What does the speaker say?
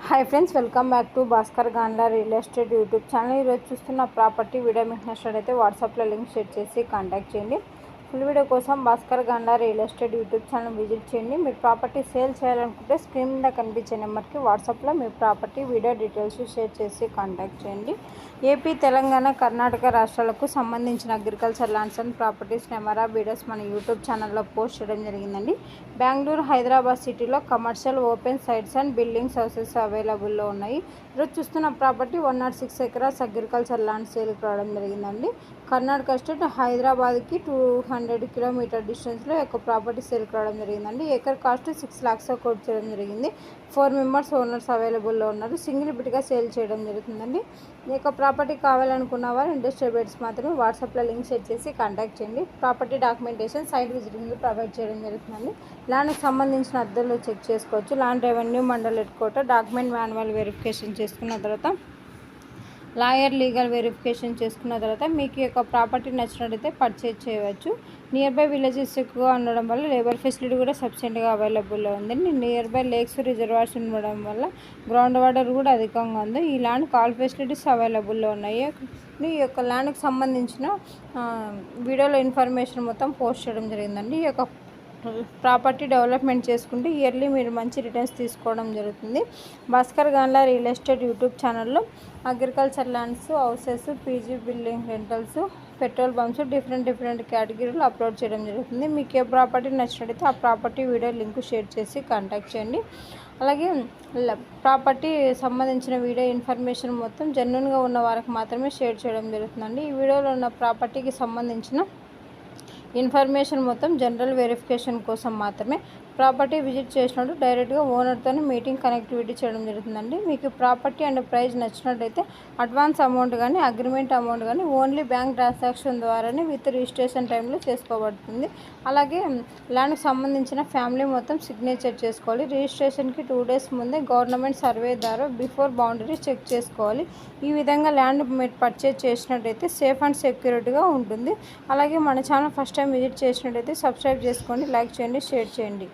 Hi friends, welcome back to Bhaskar Gandla real estate YouTube channel. ఈరోజు చూస్తున్న property video మీకు నచ్చినట్లయితే వాట్సాప్లో లింక్ షేర్ చేసి కాంటాక్ట్ చేయండి. ఫుల్ వీడియో కోసం Bhaskar Gandla real estate YouTube channel visit చేయండి. మీరు ప్రాపర్టీ సేల్ చేయాలనుకుంటే స్క్రీన్ మీద కనిపించే నెంబర్కి వాట్సాప్లో మీ ప్రాపర్టీ వీడియో డీటెయిల్స్ షేర్ చేసి కాంటాక్ట్ చేయండి. ఏపీ, తెలంగాణ, కర్ణాటక రాష్ట్రాలకు సంబంధించిన అగ్రికల్చర్ ల్యాండ్స్ అండ్ ప్రాపర్టీస్ నెమరా వీడియోస్ మన యూట్యూబ్ ఛానల్లో పోస్ట్ చేయడం జరిగిందండి. బెంగళూరు, హైదరాబాద్ సిటీలో commercial open sites and buildings houses అవైలబుల్లో ఉన్నాయి. ఈరోజు చూస్తున్న ప్రాపర్టీ 106 ఎకరాస్ అగ్రికల్చర్ ల్యాండ్ సేల్కి రావడం జరిగిందండి. కర్ణాటక స్టేట్ హైదరాబాద్కి 200 కిలోమీటర్ డిస్టెన్స్లో ఒక ప్రాపర్టీ సేల్కి రావడం జరిగిందండి. ఏకర్ కాస్ట్ 6 lakhs కోట్ చేయడం జరిగింది. 4 మెంబర్స్ ఓనర్స్ అవైలబుల్లో ఉన్నారు. సింగిల్ బిట్గా సేల్ చేయడం జరుగుతుందండి. ఈ యొక్క ప్రాపర్టీ కావాలనుకున్న వారు ఇంట్రెస్టెడ్ బెడ్స్ మాత్రమే వాట్సాప్లో లింక్ షేర్ చేసి కాంటాక్ట్ చేయండి. Property documentation, site visiting provide చేయడం జరుగుతుందండి. ల్యాండ్కి సంబంధించిన అద్దెలు చెక్ చేసుకోవచ్చు. Land revenue mandal head quarter document manual verification చేసుకున్న తర్వాత లాయర్ లీగల్ వెరిఫికేషన్ చేసుకున్న తర్వాత మీకు ఈ యొక్క ప్రాపర్టీ నచ్చినట్లయితే పర్చేజ్ చేయవచ్చు. నియర్ బై విలేజెస్ ఎక్కువగా ఉండడం వల్ల లేబర్ ఫెసిలిటీ కూడా సఫిషియెంట్గా అవైలబుల్లో ఉందండి. నియర్ బై లేక్స్, రిజర్వాయర్స్ ఉండడం వల్ల గ్రౌండ్ వాటర్ కూడా అధికంగా ఉంది. ఈ ల్యాండ్ కాల్ ఫెసిలిటీస్ అవైలబుల్లో ఉన్నాయి. ఈ యొక్క ల్యాండ్కి సంబంధించిన వీడియోలో ఇన్ఫర్మేషన్ మొత్తం పోస్ట్ చేయడం జరిగిందండి. ఈ యొక్క ప్రాపర్టీ డెవలప్మెంట్ చేసుకుంటే ఇయర్లీ మీరు మంచి రిటర్న్స్ తీసుకోవడం జరుగుతుంది. Bhaskar Gandla real estate YouTube ఛానల్లో agriculture lands, houses, PG building rentals, petrol pumps different కేటగిరీలు అప్లోడ్ చేయడం జరుగుతుంది. మీకు ఏ ప్రాపర్టీ నచ్చినట్టయితే ఆ ప్రాపర్టీ వీడియో లింక్ షేర్ చేసి కాంటాక్ట్ చేయండి. అలాగే ప్రాపర్టీ సంబంధించిన వీడియో ఇన్ఫర్మేషన్ మొత్తం జెన్యూన్గా ఉన్న వారికి మాత్రమే షేర్ చేయడం జరుగుతుందండి. ఈ వీడియోలో ఉన్న ప్రాపర్టీకి సంబంధించిన ఇన్ఫర్మేషన్ మొత్తం జనరల్ వెరిఫికేషన్ కోసం మాత్రమే. ప్రాపర్టీ విజిట్ చేసినట్టు డైరెక్ట్గా ఓనర్తో మీటింగ్ కనెక్టివిటీ చేయడం జరుగుతుందండి. మీకు ప్రాపర్టీ అండ్ ప్రైస్ నచ్చినట్టయితే అడ్వాన్స్ అమౌంట్ కానీ అగ్రిమెంట్ అమౌంట్ కానీ ఓన్లీ బ్యాంక్ ట్రాన్సాక్షన్ ద్వారానే విత్ రిజిస్ట్రేషన్ టైంలో చేసుకోబడుతుంది. అలాగే ల్యాండ్కి సంబంధించిన ఫ్యామిలీ మొత్తం సిగ్నేచర్ చేసుకోవాలి. రిజిస్ట్రేషన్కి 2 days ముందే గవర్నమెంట్ సర్వే ద్వారా బిఫోర్ బౌండరీ చెక్ చేసుకోవాలి. ఈ విధంగా ల్యాండ్ మీరు పర్చేజ్ చేసినట్టయితే సేఫ్ అండ్ సెక్యూరిటీగా ఉంటుంది. అలాగే మన ఛానల్ ఫస్ట్ టైం విజిట్ చేసినట్టయితే సబ్స్క్రైబ్ చేసుకోండి, లైక్ చేయండి, షేర్ చేయండి.